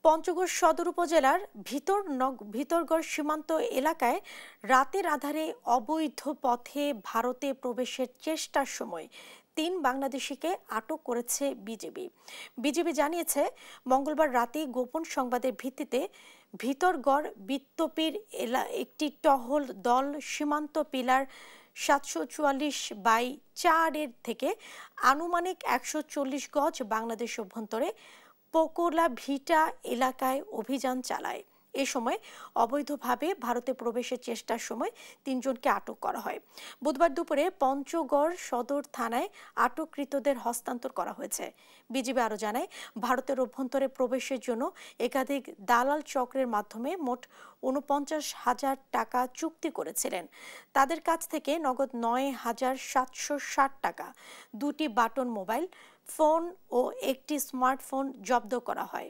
পঞ্চগড় সদর উপজেলার ভিতরগড় সীমান্ত এলাকায় রাতের আঁধারে অবৈধ পথে ভারতে প্রবেশের চেষ্টার সময় ৩ বাংলাদেশিকে আটক করেছে বিজিবি জানিয়েছে, মঙ্গলবার রাতে গোপন সংবাদের ভিত্তিতে ভিতরগড় বিত্তপির একটি টহল দল সীমান্ত পিলার ৭৪৪/৪ থেকে আনুমানিক ১৪০ গজ বাংলাদেশ অভ্যন্তরে পোকোলা ভিটা এলাকায় অভিযান চালায়। এ সময় অবৈধভাবে ভারতে প্রবেশের চেষ্টার সময় ৩ জনকে আটক করা হয়। বুধবার দুপুরে পঞ্চগড় সদর থানায় আটককৃতদের হস্তান্তর করা হয়েছে। বিজিবি আরও জানায়, ভারতের অভ্যন্তরে প্রবেশের জন্য একাধিক দালাল চক্রের মাধ্যমে মোট ৪৯,০০০ টাকা চুক্তি করেছিলেন। তাদের কাছ থেকে নগদ ৯,৭৬০ টাকা, ২টি বাটন মোবাইল ফোন ও একটি স্মার্টফোন জব্দ করা হয়।